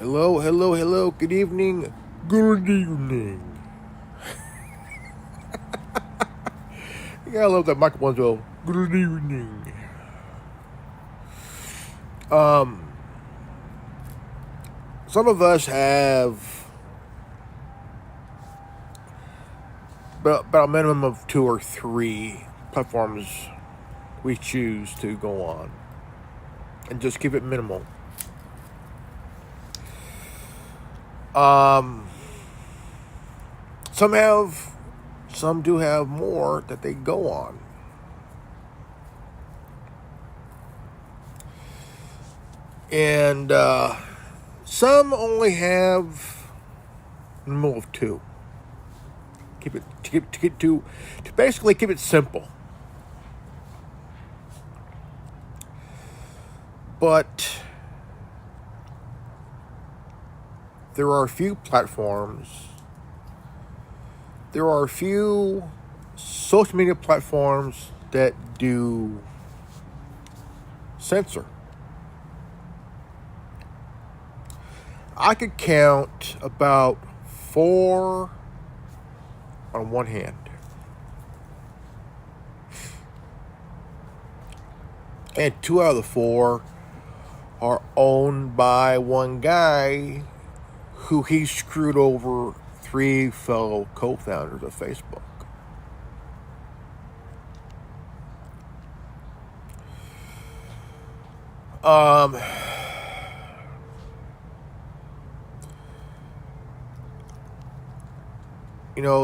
Hello, hello, hello. Good evening. Good evening. Yeah, I love that Michael Bonzo. Good evening. Some of us have about a minimum of 2 or 3 platforms we choose to go on, and just keep it minimal. Some do have more that they go on. And some only have a minimum of 2. To basically keep it simple. But there are a few platforms. There are a few social media platforms that do censor. I could count about 4 on one hand. And 2 out of the 4 are owned by one guy who he screwed over 3 fellow co-founders of Facebook.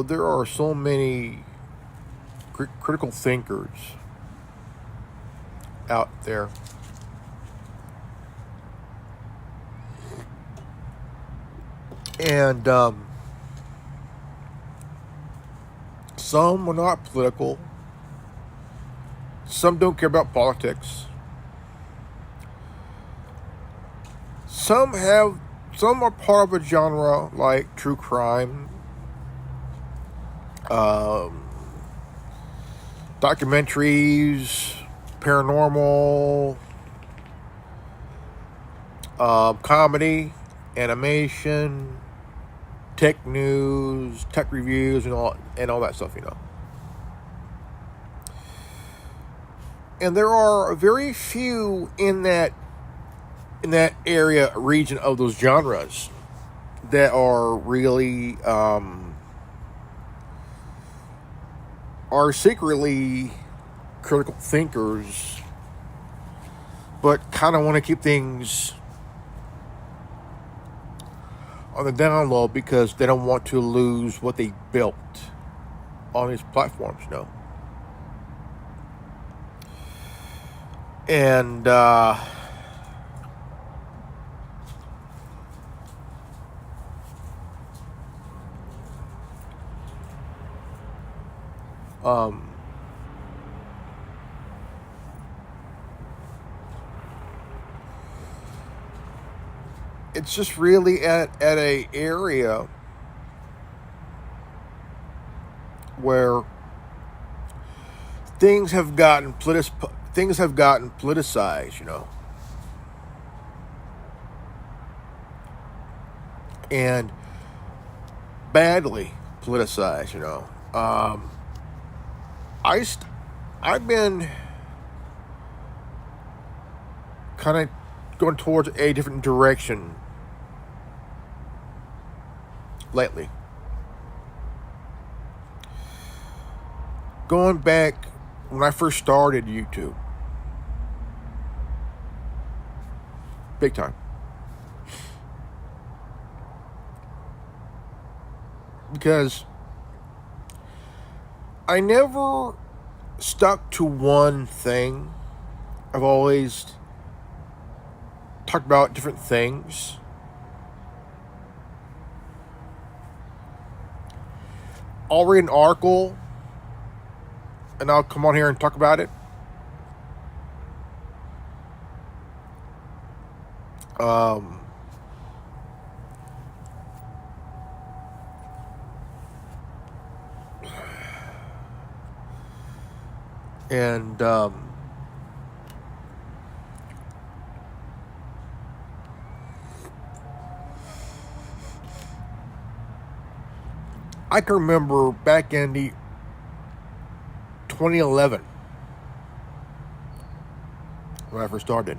There are so many critical thinkers out there. And some are not political. Some don't care about politics. Some are part of a genre like true crime, documentaries, paranormal, comedy, animation, tech news, tech reviews, and all that stuff, And there are very few in that region of those genres that are really are secretly critical thinkers, but kind of want to keep things on the down low because they don't want to lose what they built on these platforms, And it's just really at a area where things have gotten politicized, and badly politicized, I've been kind of going towards a different direction lately. Going back when I first started YouTube, big time, because I never stuck to one thing. I've always talked about different things. I'll read an article and I'll come on here and talk about it. And I can remember back in the 2011 when I first started.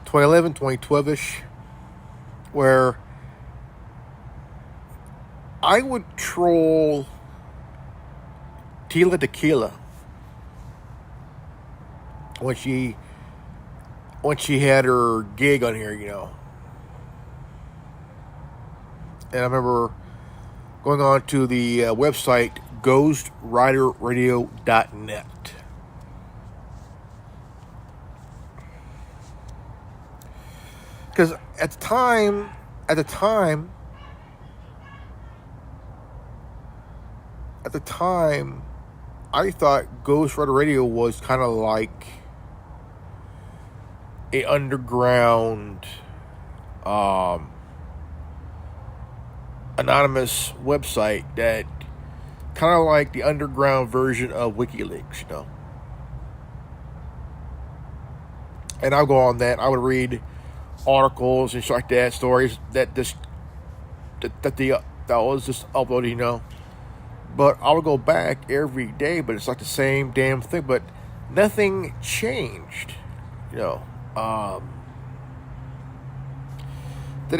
2011, 2012-ish, where I would troll Tila Tequila when she had her gig on here, And I remember going on to the website ghostwriterradio.net. Because at the time, I thought Ghost Rider Radio was kind of like a underground, anonymous website that kind of like the underground version of WikiLeaks, And I'll go on that. I would read articles and shit like that, stories that was just uploaded, But I would go back every day, but it's like the same damn thing. But nothing changed, Did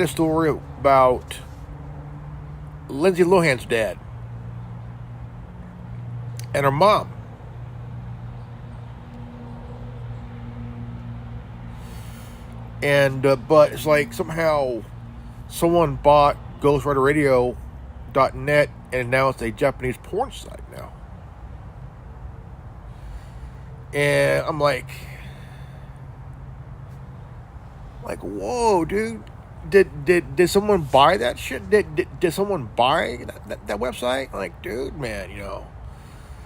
a story about Lindsay Lohan's dad and her mom. And but it's like somehow someone bought ghostwriterradio.net and now it's a Japanese porn site now. And I'm like, whoa, dude. Did someone buy that shit? Did someone buy that website? Like, dude, man,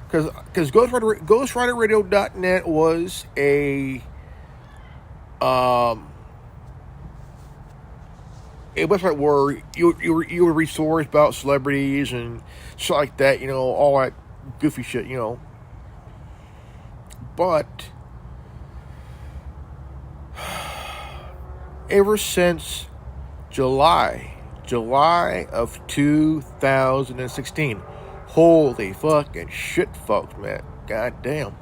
Because ghostwriterradio.net was a website where you would read stories about celebrities and shit like that, all that goofy shit, But ever since July of 2016, holy fucking shit, folks, man, goddamn.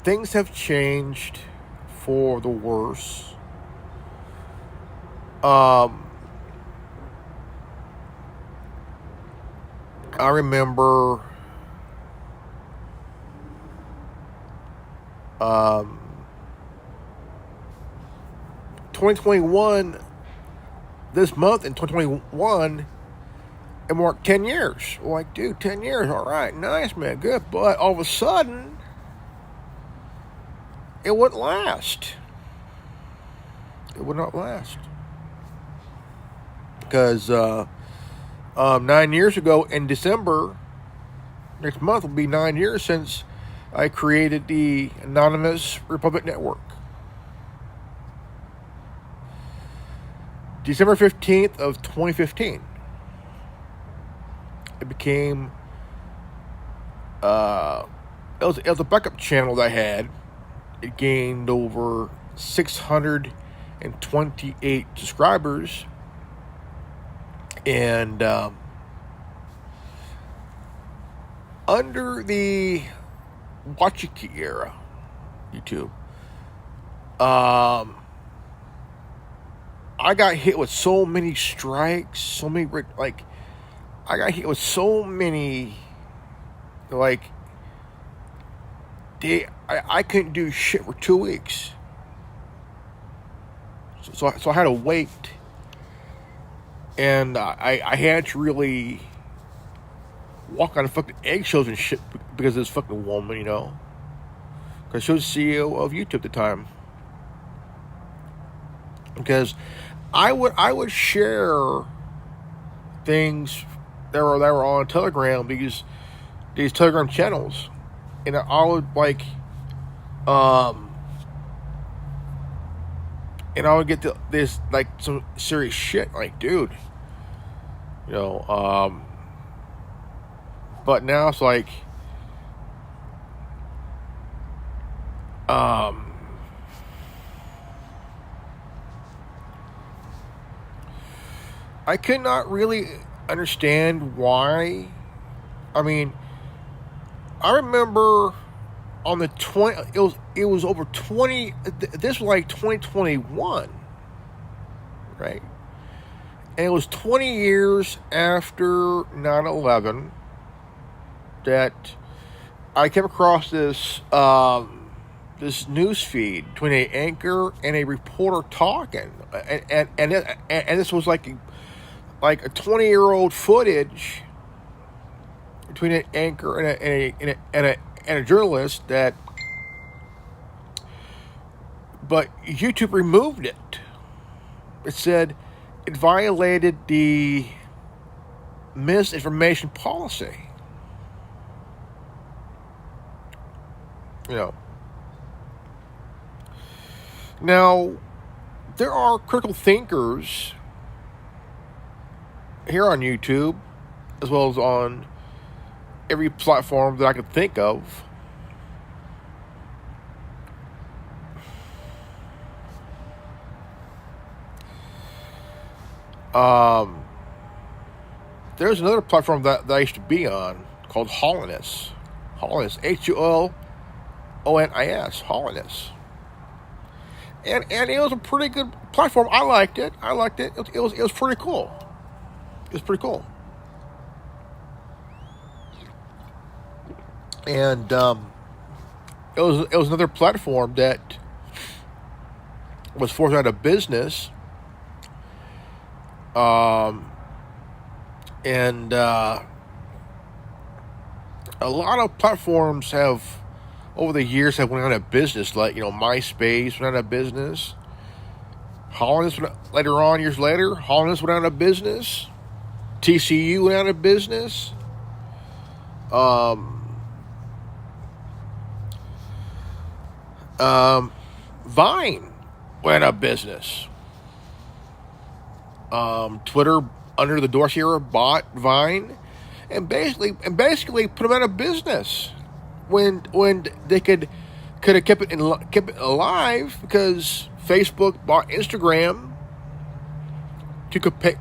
Things have changed for the worse. I remember 2021, this month in 2021, it marked 10 years. Like, dude, 10 years, all right, nice, man, good. But all of a sudden, it wouldn't last. It would not last. Because 9 years ago in December, next month will be 9 years since I created the Anonymous Republic Network. December 15th of 2015. It became, it was a backup channel that I had. It gained over 628 subscribers. And under the Watchiki era, YouTube, I got hit with so many strikes, I got hit with so many, I couldn't do shit for 2 weeks. So I had to wait. And I had to really walk on fucking eggshells and shit because of this fucking woman, Because she was CEO of YouTube at the time. Because I would share things that were on Telegram, because these Telegram channels, and I would and I would get this some serious shit, dude, but now it's I could not really understand why. I mean, I remember on the 20, it was over 20, this was like 2021, right? And it was 20 years after 9/11 that I came across this news feed between an anchor and a reporter talking, and this was like a 20-year-old footage between an anchor and a journalist but YouTube removed it. It said it violated the misinformation policy. Now, there are critical thinkers here on YouTube, as well as on every platform that I could think of. There's another platform that I used to be on called Holiness. Holiness, Hullnis, Holiness. And it was a pretty good platform. I liked it. It was pretty cool. It was pretty cool. And it was another platform that was forced out of business. And a lot of platforms have, over the years, have went out of business. Like, MySpace went out of business. Holiness years later, Holiness went out of business. TCU went out of business. Vine went out of business. Twitter, under the Dorsey era, bought Vine and basically put them out of business when they could have kept it alive, because Facebook bought Instagram to compete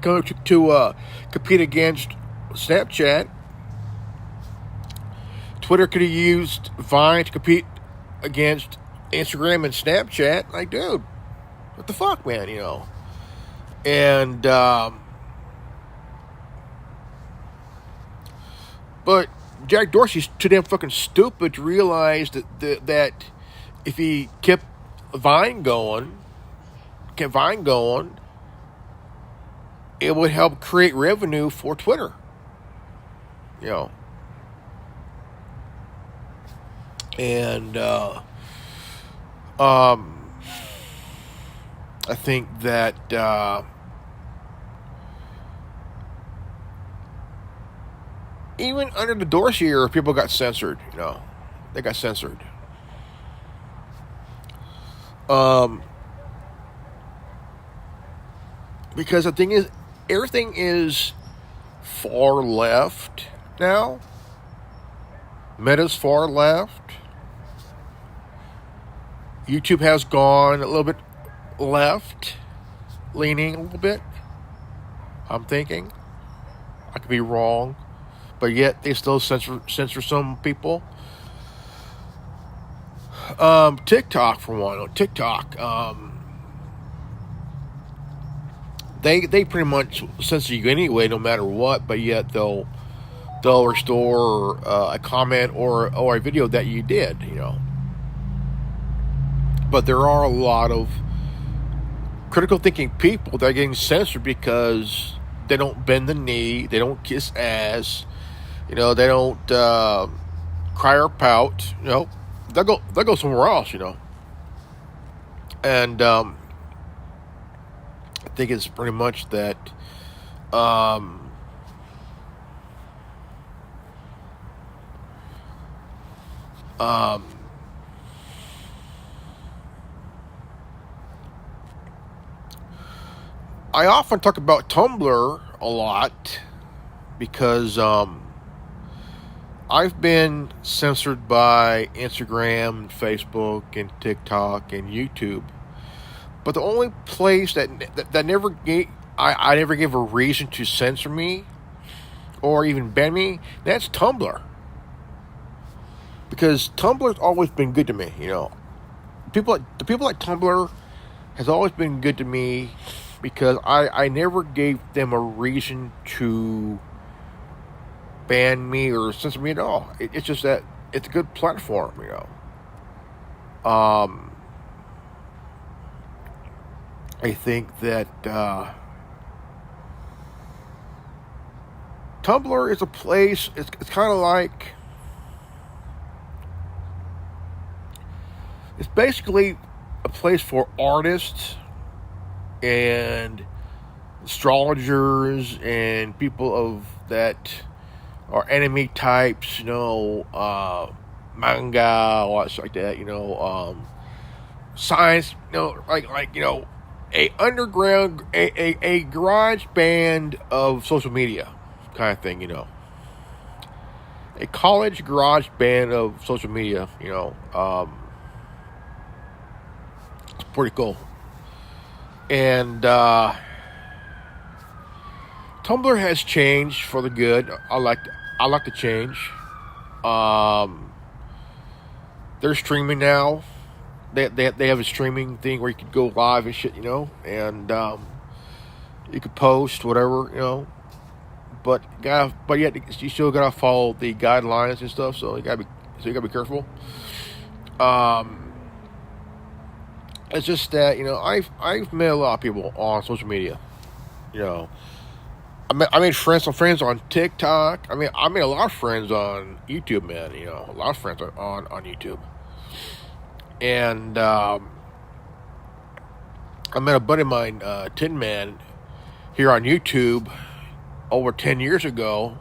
against Snapchat. Twitter could have used Vine to compete against Instagram and Snapchat. Like, dude, what the fuck, man? And but Jack Dorsey's too damn fucking stupid to realize that if he kept Vine going, it would help create revenue for Twitter. And I think that even under the Dorsey era, people got censored. They got censored. Because the thing is, everything is far left now. Meta's far left. YouTube has gone a little bit left, leaning a little bit. I'm thinking. I could be wrong. But yet they still censor some people. TikTok, for one. TikTok, they pretty much censor you anyway, no matter what. But yet they'll restore a comment or a video that you did. But there are a lot of critical thinking people that are getting censored because they don't bend the knee, they don't kiss ass. They don't cry or pout. They'll go somewhere else. And I think it's pretty much that. I often talk about Tumblr a lot because I've been censored by Instagram, Facebook, and TikTok, and YouTube. But the only place that never I never gave a reason to censor me or even ban me, that's Tumblr. Because Tumblr's always been good to me, you know. The people at Tumblr has always been good to me because I never gave them a reason to ban me or censor me at all. It's just that it's a good platform, you know. I think that Tumblr is a place. It's kind of like, it's basically a place for artists and astrologers and people of that are enemy types, you know, manga, all that stuff like that, you know, science, you know, like you know, a underground, a garage band of social media kind of thing, you know, a college garage band of social media, you know, it's pretty cool. And Tumblr has changed for the good. I like the change. They're streaming now. They have a streaming thing where you could go live and shit, you know, and you could post whatever, you know. But yet you still gotta follow the guidelines and stuff. So you gotta be careful. It's just that, you know, I've met a lot of people on social media. You know, I made friends on TikTok. I made a lot of friends on YouTube, man. You know, a lot of friends on YouTube. And I met a buddy of mine, Tin Man, here on YouTube over 10 years ago,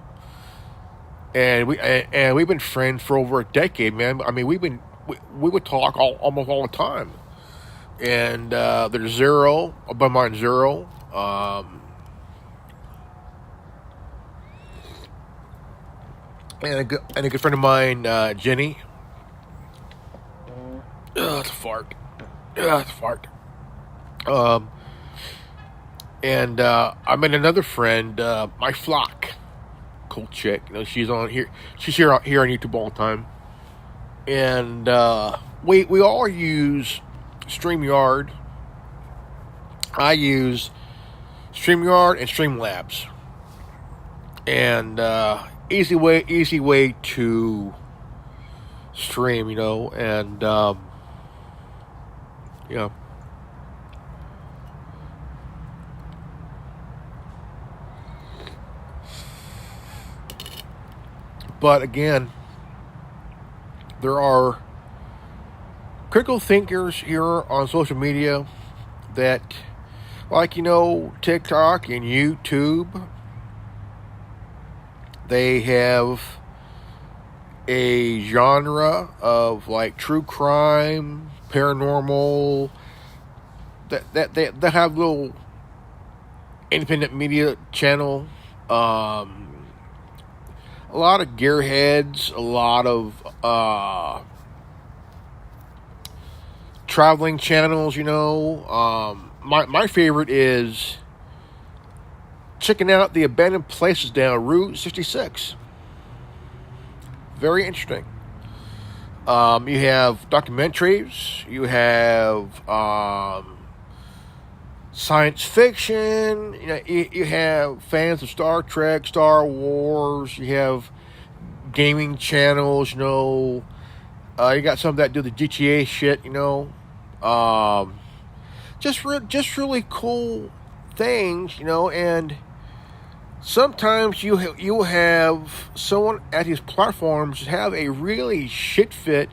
and we've been friends for over a decade, man. I mean, we would talk almost all the time. And there's Zero, a buddy of mine, Zero. And a good friend of mine, Jenny. It's a fart. It's a fart. And I met another friend, my Flock, cool chick. You know, she's here on YouTube all the time. And we all use StreamYard. I use StreamYard and Streamlabs. And easy way to stream, you know, and you know. But again, there are critical thinkers here on social media that, like, you know, TikTok and YouTube, they have a genre of like true crime, paranormal, that they have little independent media channel, a lot of gearheads, a lot of traveling channels, you know. My favorite is checking out the abandoned places down Route 66. Very interesting. You have documentaries, you have science fiction, you know, you have fans of Star Trek, Star Wars, you have gaming channels, you know, you got some that do the GTA shit, you know, just really cool things, you know. And sometimes you have someone at these platforms have a really shit fit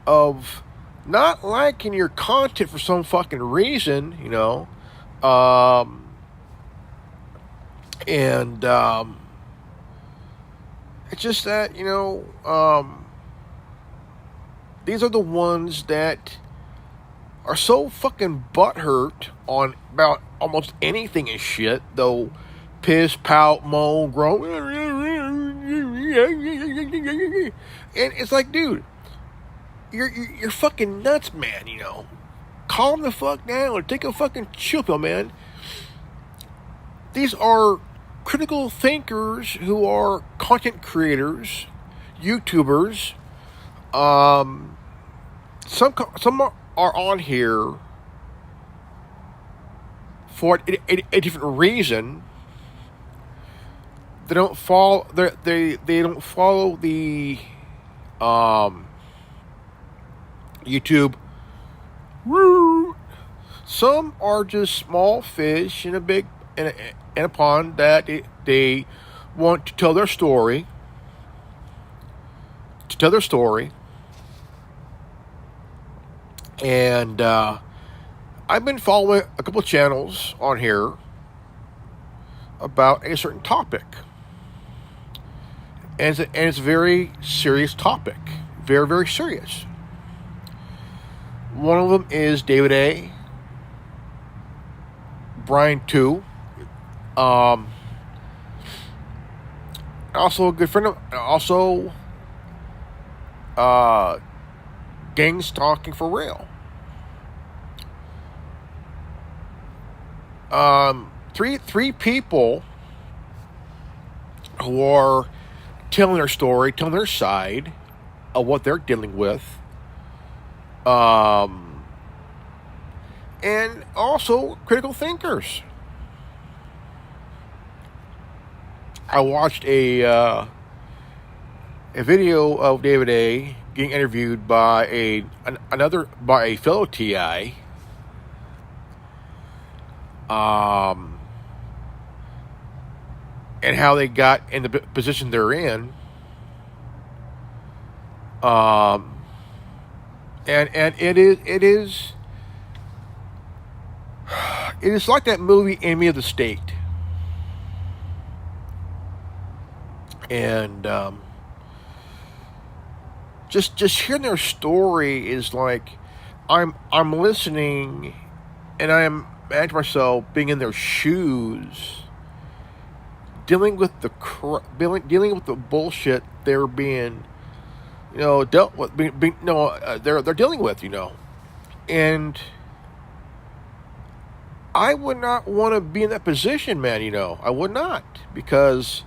of not liking your content for some fucking reason, you know, and it's just that, you know, these are the ones that are so fucking butthurt on about almost anything and shit, though. Piss, pout, moan, groan, and it's like, dude, you're fucking nuts, man. You know, calm the fuck down. Take a fucking chill pill, man. these are critical thinkers who are content creators, YouTubers. Some are on here for a different reason. They don't follow. They don't follow the YouTube. Woo. Some are just small fish in a pond that they want to tell their story. And I've been following a couple of channels on here about a certain topic. And it's a very serious topic. Very, very serious. One of them is David A. Brian 2. Also a good friend of... Gangs Talking for Real. Three people who are telling their story, telling their side of what they're dealing with. And also critical thinkers. I watched a video of David A. getting interviewed by a fellow TI. And how they got in the position they're in. And it is like that movie Enemy of the State. And just hearing their story is like I'm listening, and I am imagine myself being in their shoes, dealing with the bullshit they're being, dealt with. They're dealing with, and I would not want to be in that position, man. I would not, because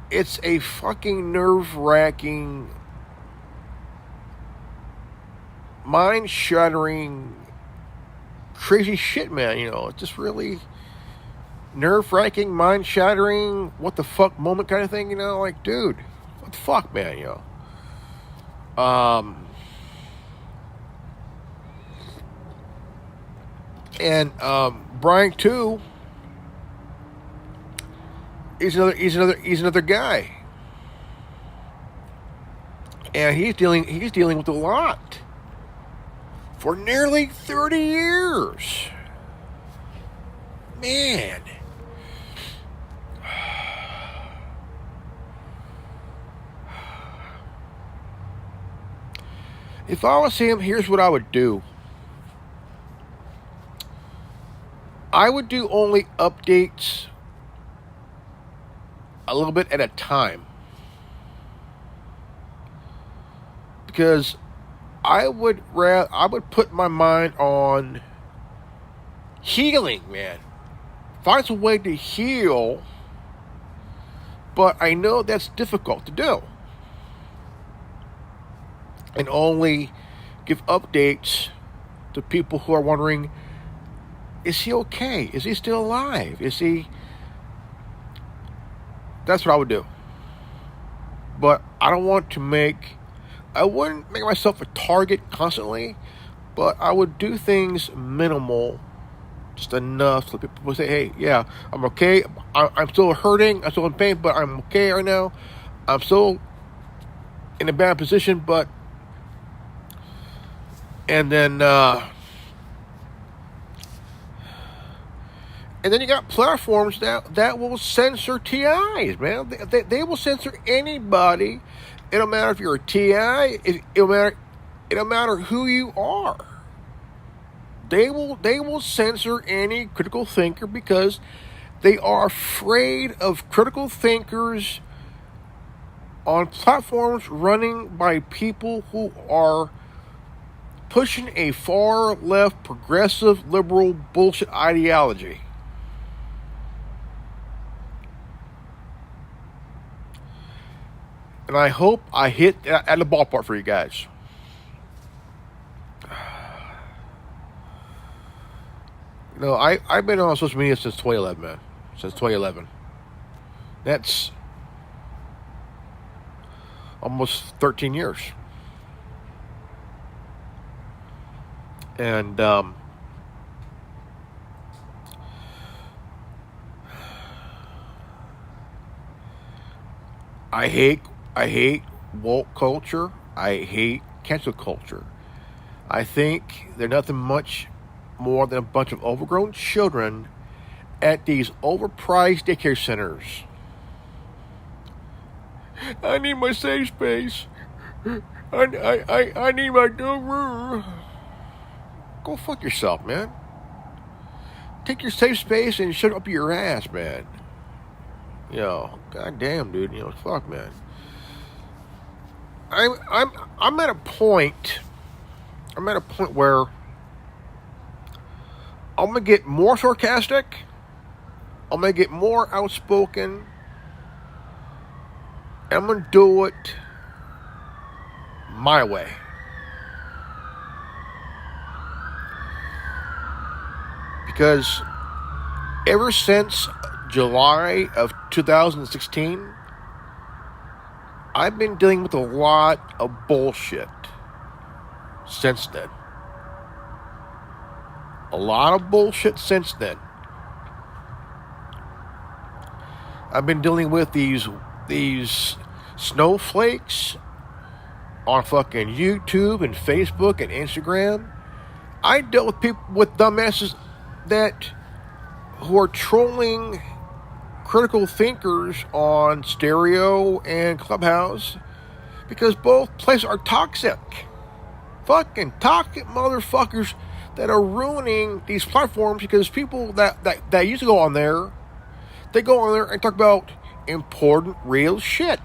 it's a fucking nerve-wracking, mind-shattering, crazy shit, man. It's just really nerve-wracking, mind-shattering, what the fuck moment kind of thing. Like, dude, what the fuck, man. And Brian too. He's another guy, and he's dealing with a lot for nearly 30 years. Man. If I was him, here's what I would do. I would do only updates a little bit at a time, because I would put my mind on healing, man. Find a way to heal, but I know that's difficult to do. And only give updates to people who are wondering, is he okay? Is he still alive? Is he... That's what I would do. But I wouldn't make myself a target constantly, but I would do things minimal, just enough so people will say, hey, yeah, I'm okay. I'm still hurting. I'm still in pain, but I'm okay right now. I'm still in a bad position, but... And then you got platforms that will censor TIs, man. They will censor anybody. It don't matter if you're a TI. It don't matter who you are. They will censor any critical thinker because they are afraid of critical thinkers on platforms running by people who are pushing a far left, progressive, liberal bullshit ideology. And I hope I hit at the ballpark for you guys. I've been on social media since 2011, man. Since 2011. That's almost 13 years. And I hate woke culture. I hate cancel culture. I think they're nothing much more than a bunch of overgrown children at these overpriced daycare centers. I need my safe space. I need my door. Go fuck yourself, man. Take your safe space and shut up your ass, man. Goddamn, dude. Fuck, man. I'm at a point. I'm at a point where I'm gonna get more sarcastic. I'm gonna get more outspoken. And I'm gonna do it my way. Because ever since July of 2016, I've been dealing with a lot of bullshit since then. A lot of bullshit since then. I've been dealing with these snowflakes on fucking YouTube and Facebook and Instagram. I dealt with people with dumbasses who are trolling critical thinkers on Stereo and Clubhouse because both places are toxic. Fucking toxic motherfuckers that are ruining these platforms because people that used to go on there, they go on there and talk about important, real shit.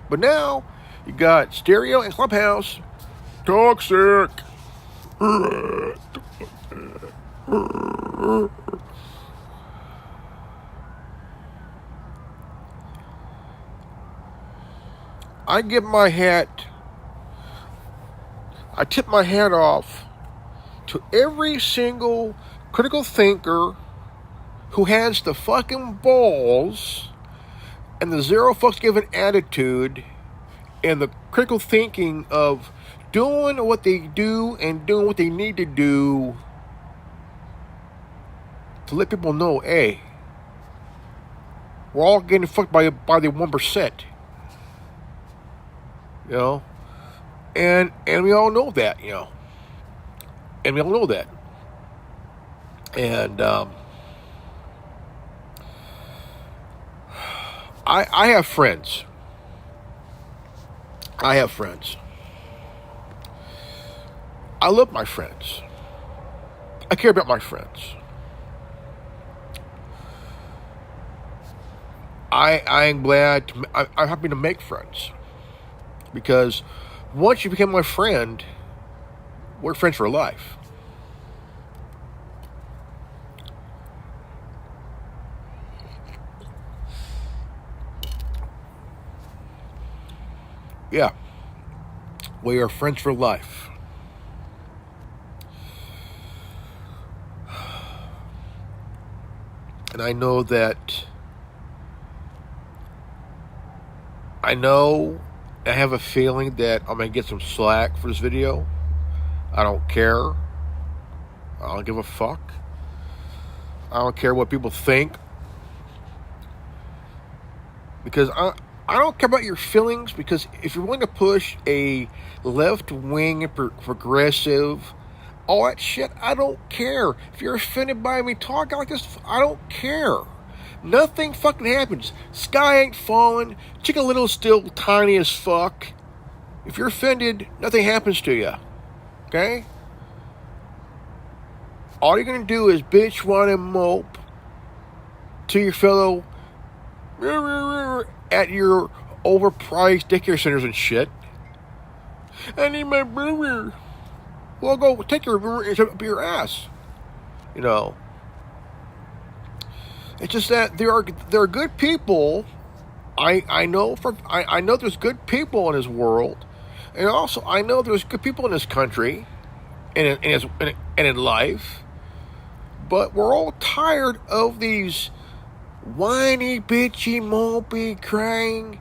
But now, you got Stereo and Clubhouse. Toxic. I tip my hat off to every single critical thinker who has the fucking balls and the zero fucks given attitude and the critical thinking of doing what they do and doing what they need to do to let people know, hey, we're all getting fucked by the 1%. And we all know that, and we all know that. And I have friends. I love my friends. I care about my friends. I'm glad. I'm happy to make friends. Because once you become my friend, we're friends for life. Yeah. We are friends for life. And I know I have a feeling that I'm going to get some slack for this video. I don't care. I don't give a fuck. I don't care what people think. Because I don't care about your feelings, because if you're willing to push a left-wing, progressive, all that shit, I don't care. If you're offended by me talking like this, I don't care. Nothing fucking happens. Sky ain't falling. Chicken Little's still tiny as fuck. If you're offended, nothing happens to you. Okay? All you're gonna do is bitch, whine, and mope to your fellow at your overpriced daycare centers and shit. I need my burger. Well, go take your burger and shove it up your ass. It's just that there are good people I know I know there's good people in this world, and also I know there's good people in this country, and in life. But we're all tired of these whiny, bitchy, mopey, crying,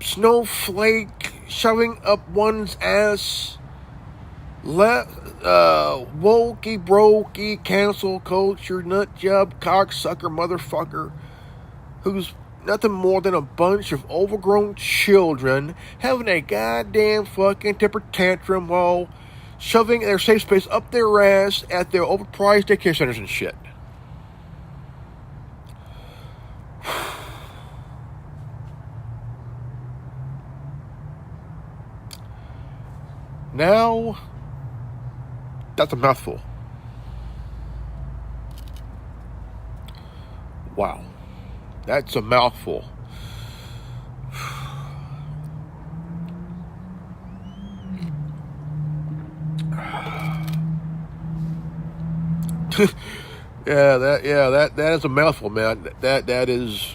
snowflake shoving up one's ass, wokey, brokey, cancel culture, nut job, cocksucker, motherfucker, who's nothing more than a bunch of overgrown children having a goddamn fucking temper tantrum while shoving their safe space up their ass at their overpriced daycare centers and shit. Now, that's a mouthful. Wow. That's a mouthful. that is a mouthful, man. That is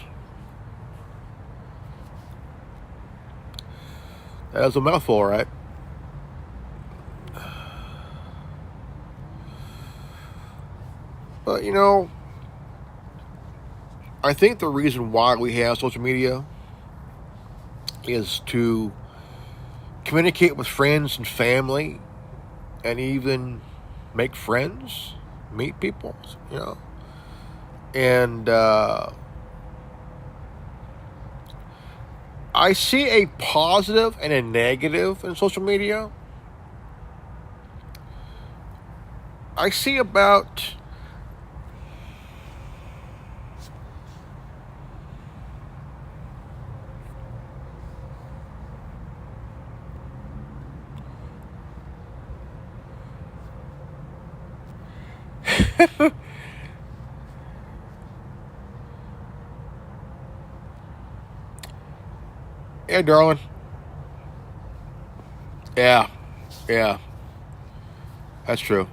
a mouthful, right? But you know, I think the reason why we have social media is to communicate with friends and family, and even make friends, meet people, you know. And I see a positive and a negative in social media. I see about yeah, darling. Yeah, yeah, that's true.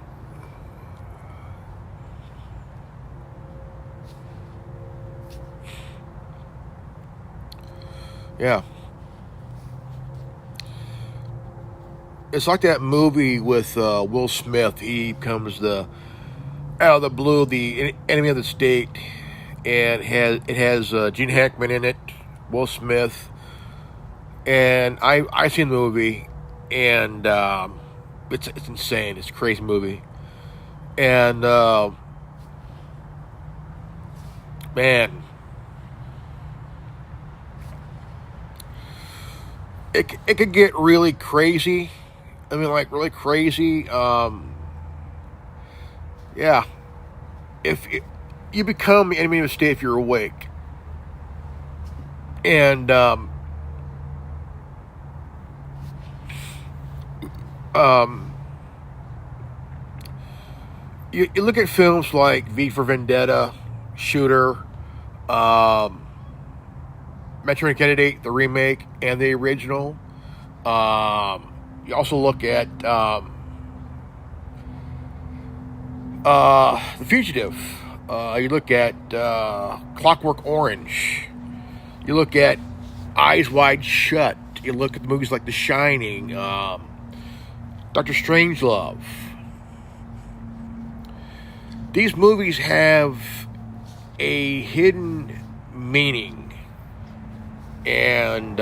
Yeah. It's like that movie with Will Smith. He becomes the out of the blue the enemy of the state, and it has Gene Hackman in it, Will Smith, and I seen the movie, and it's insane. It's a crazy movie, and man, it could get really crazy. I mean, like really crazy. Yeah, if you become the enemy of the state if you're awake, and um, you look at films like V for Vendetta, Shooter, Metro and Kennedy, the remake and the original. You also look at The Fugitive. You look at Clockwork Orange. You look at Eyes Wide Shut. You look at the movies like The Shining, Dr. Strangelove. These movies have a hidden meaning, and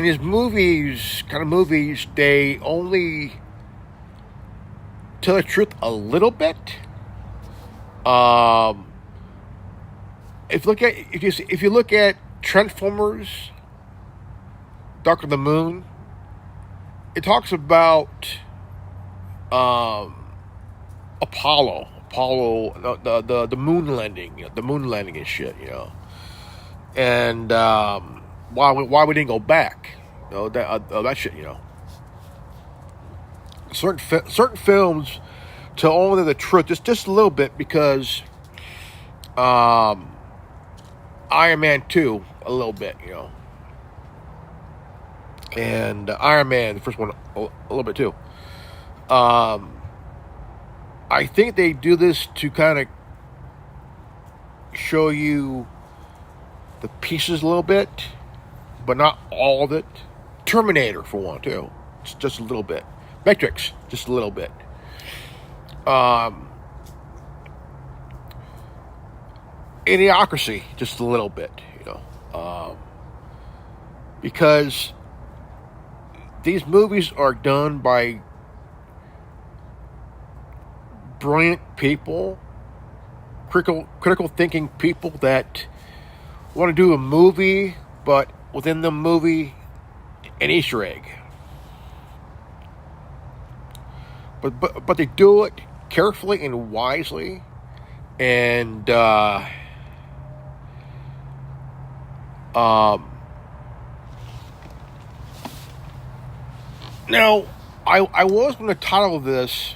these movies, they only tell the truth a little bit. If you look at Transformers, Dark of the Moon, it talks about Apollo, the moon landing, the moon landing and shit, you know, and why we didn't go back, you know, that shit, you know. Certain films tell only the truth, just a little bit, because Iron Man 2, a little bit, you know, and Iron Man, the first one, a little bit too. I I think they do this to kind of show you the pieces a little bit, but not all of it. Terminator, for one, too. Just a little bit. Matrix, just a little bit. Idiocracy, just a little bit, because these movies are done by brilliant people, critical thinking people that want to do a movie, but within the movie, an Easter egg. But they do it carefully and wisely, and now I was going to title this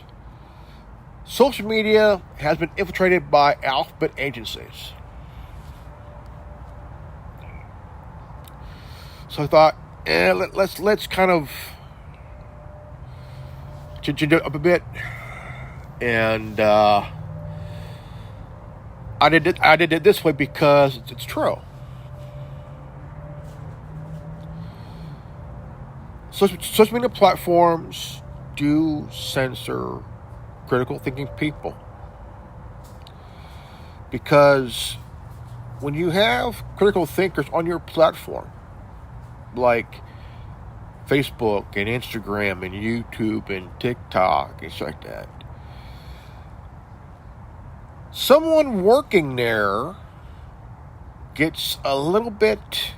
"Social Media Has Been Infiltrated by Alphabet Agencies." So I thought, let's kind of change it up a bit, and I did it this way because it's true. Social media platforms do censor critical thinking people, because when you have critical thinkers on your platform, like Facebook and Instagram and YouTube and TikTok and stuff like that, someone working there gets a little bit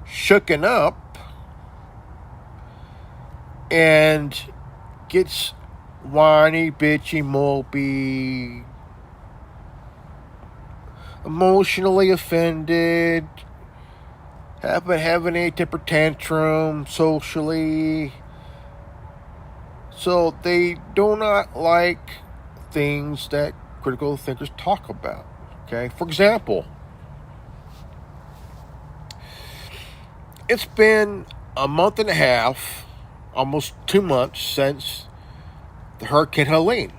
shooken up and gets whiny, bitchy, mopey, emotionally offended, having a temper tantrum socially. So they do not like things that critical thinkers talk about. Okay, for example, it's been a month and a half, almost 2 months since the Hurricane Helene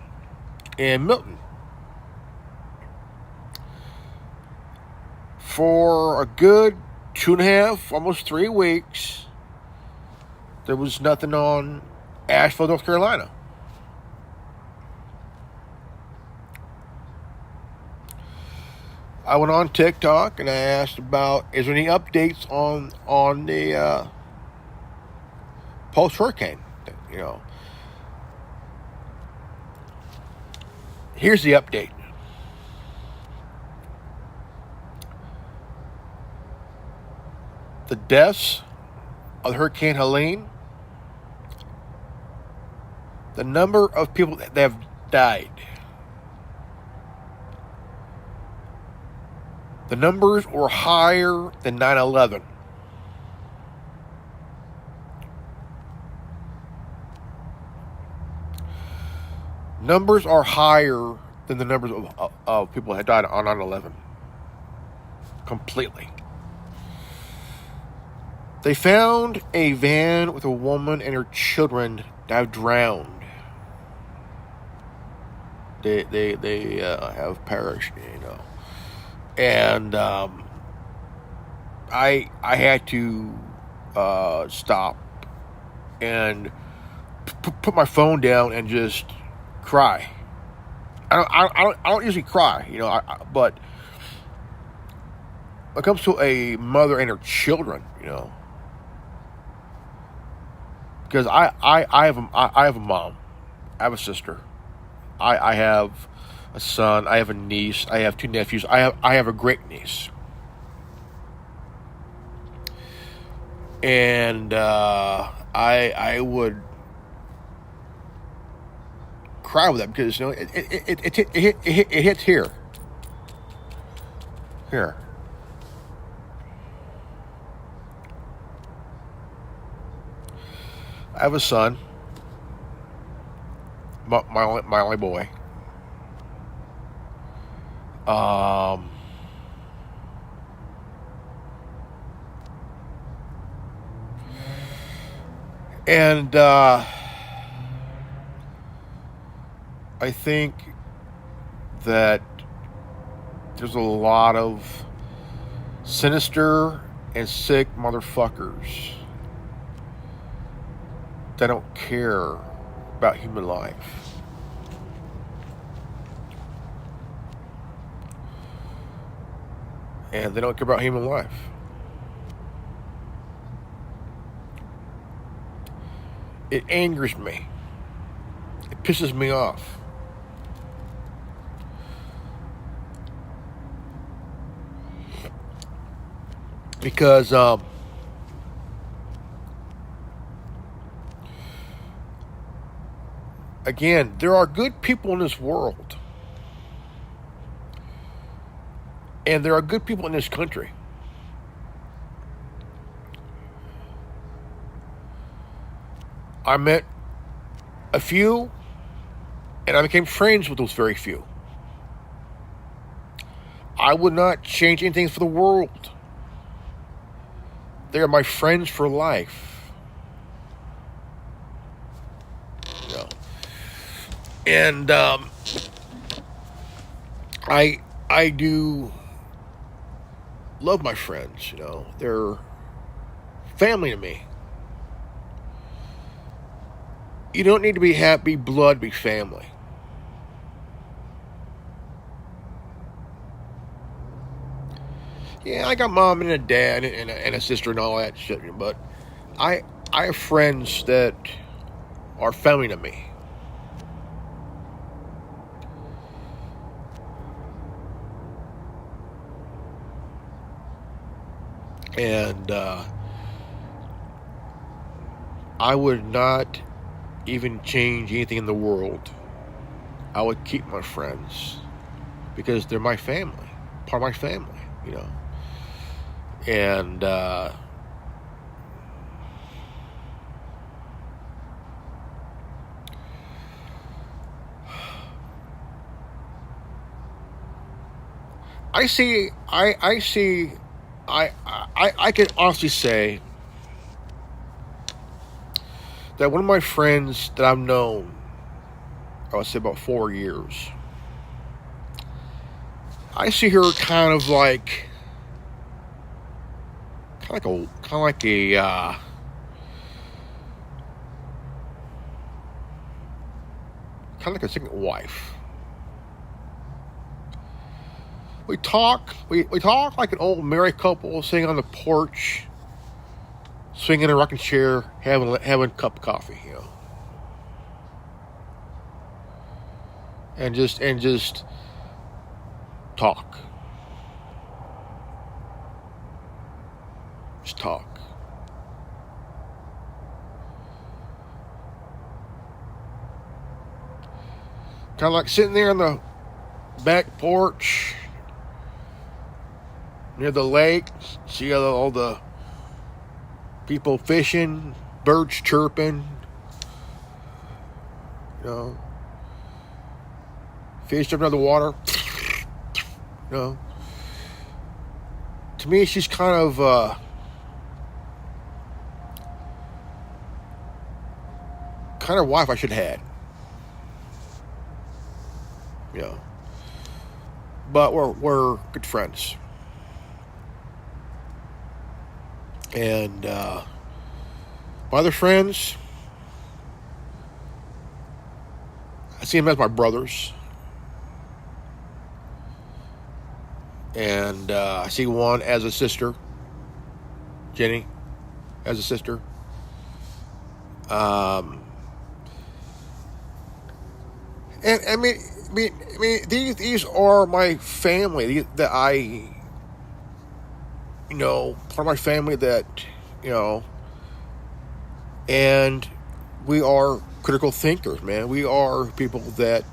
in Milton. For a good 2.5, almost 3 weeks, there was nothing on Asheville, North Carolina. I went on TikTok and I asked about, is there any updates on the post-hurricane? Here's the update. The deaths of Hurricane Helene, the number of people that have died, the numbers were higher than 9/11. Numbers are higher than the numbers of people that died on 9/11. Completely. They found a van with a woman and her children that have drowned. They have perished, And I had to stop and put my phone down and just cry. I don't usually cry, but when it comes to a mother and her children, because I have a mom, I have a sister, I have a son, I have a niece, I have 2 nephews, I have a great niece, and I would cry with that because it hits here. I have a son, my only boy. And I think that there's a lot of sinister and sick motherfuckers that don't care about human life. And they don't care about human life. It angers me. It pisses me off. Because again, there are good people in this world. And there are good people in this country. I met a few, and I became friends with those very few. I would not change anything for the world. They are my friends for life. You know. And I do love my friends, you know. They're family to me. You don't need to be happy blood to be family. Yeah, I got mom and a dad and a sister and all that shit, but I have friends that are family to me. And I would not even change anything in the world. I would keep my friends because they're my family, part of my family, you know. And I can honestly say that one of my friends that I've known, I would say about 4 years, I see her kind of like a second wife. We talk like an old married couple sitting on the porch, swinging in a rocking chair, having a cup of coffee, you know, and just talk, just talk. Kind of like sitting there on the back porch near the lake, see all the people fishing, birds chirping, you know, fish jumping out of the water, you know. To me, she's kind of wife I should have had, you know. But we're good friends. And my other friends, I see them as my brothers. And I see one as a sister, Jenny, as a sister. And I mean, these are my family that I, you know, part of my family that, you know, and we are critical thinkers, man. We are people that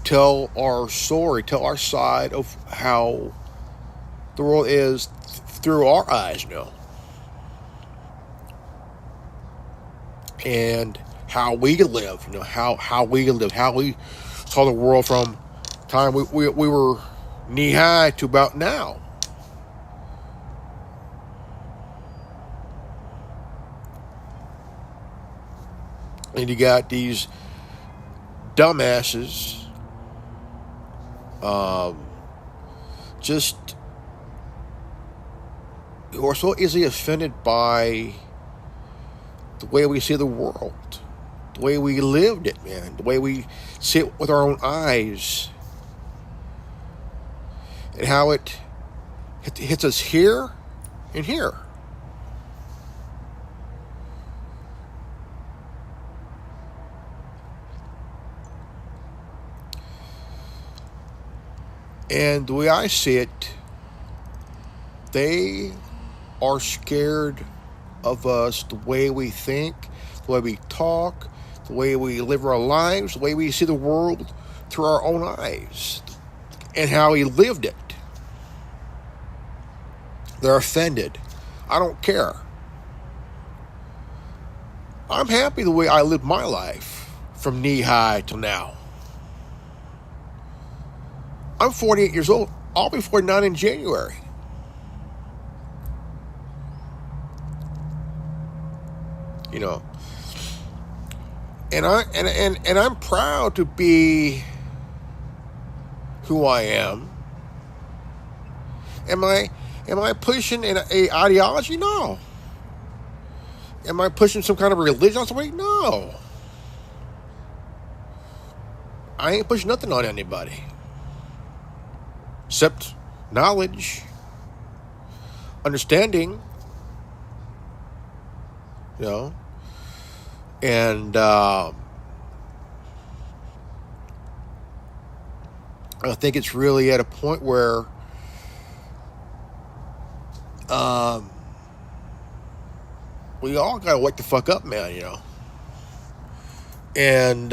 tell our story, tell our side of how the world is through our eyes, you know, and how we live, you know, how we live, how we saw the world from time we were knee high to about now. And you got these dumbasses just who are so easily offended by the way we see the world, the way we lived it, man, the way we see it with our own eyes, and how it hits us here and here. And the way I see it, they are scared of us, the way we think, the way we talk, the way we live our lives, the way we see the world through our own eyes, and how we lived it. They're offended. I don't care. I'm happy the way I lived my life from knee high till now. I'm 48 years old. I'll be 49 in January. You know, and I'm proud to be who I am. Am I pushing an ideology? No. Am I pushing some kind of religion on somebody? No. I ain't pushing nothing on anybody. Except knowledge, understanding, you know, and I think it's really at a point where we all gotta wake the fuck up, man, you know, and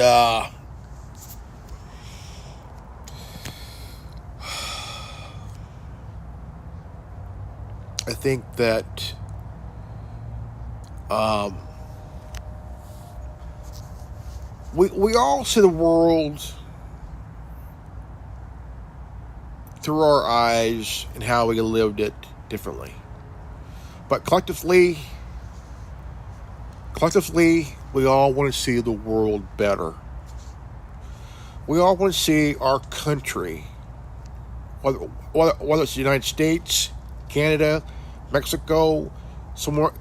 I think that we all see the world through our eyes and how we lived it differently. But collectively, we all want to see the world better. We all want to see our country, whether it's the United States, Canada, Mexico, somewhere,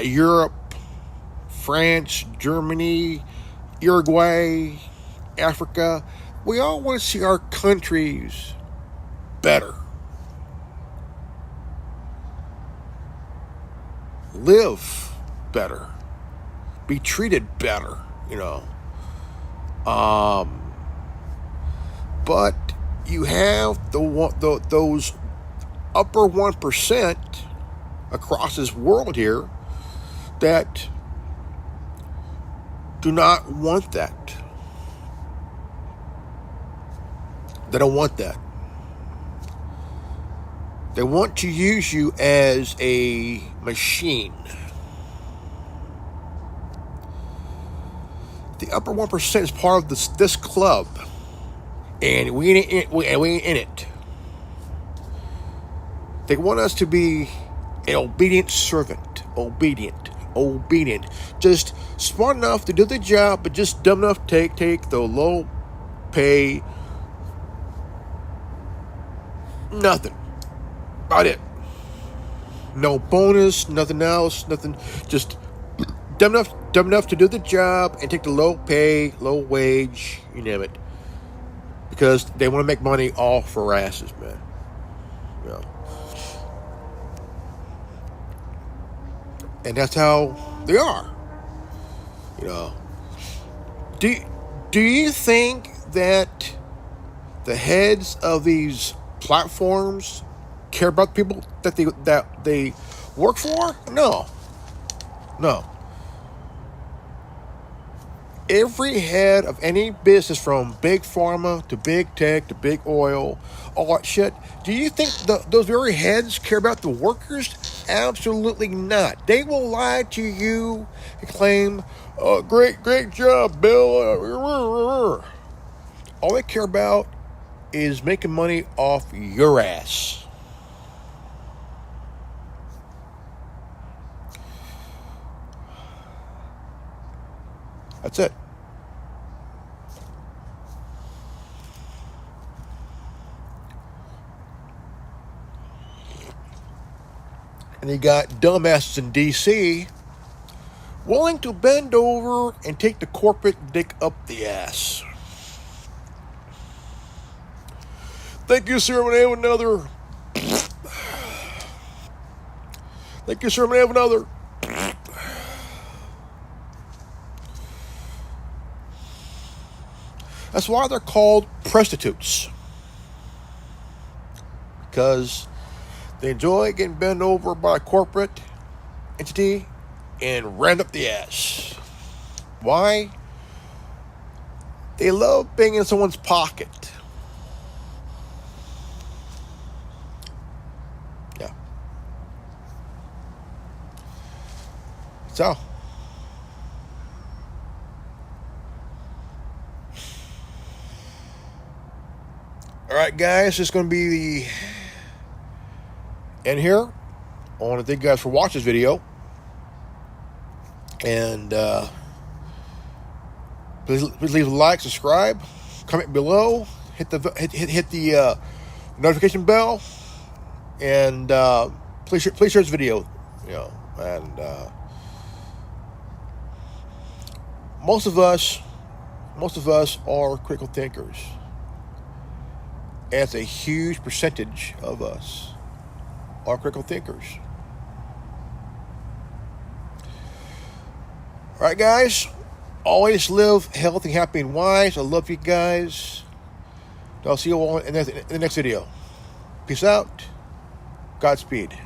Europe, France, Germany, Uruguay, Africa. We all want to see our countries better. Live better. Be treated better, you know. But you have those upper 1% across this world here that do not want that. They don't want that. They want to use you as a machine. The upper 1% is part of this club, and we ain't in it. They want us to be an obedient servant. Obedient. Just smart enough to do the job, but just dumb enough to take the low pay. Nothing. About it. No bonus, nothing else, nothing. Just dumb enough to do the job and take the low pay, low wage, you name it. Because they want to make money off our asses, man. You know. And that's how they are. You know. Do you think that the heads of these platforms care about the people that they work for? No. Every head of any business, from big pharma to big tech to big oil, all that shit, do you think those very heads care about the workers? Absolutely not. They will lie to you and claim, great job, Bill. All they care about is making money off your ass. That's it. And you got dumbasses in D.C. willing to bend over and take the corporate dick up the ass. Thank you, sir. I have another. Thank you, sir. I have another. That's why they're called prostitutes. Because they enjoy getting bent over by a corporate entity and rammed up the ass. Why? They love being in someone's pocket. Yeah. So. Alright, guys, this is going to be the end here. I want to thank you guys for watching this video. And please leave a like, subscribe, comment below, hit the notification bell, and please share this video. You know, and most of us are critical thinkers. And it's a huge percentage of us are critical thinkers. All right, guys. Always live healthy, happy, and wise. I love you guys. I'll see you all in the next video. Peace out. Godspeed.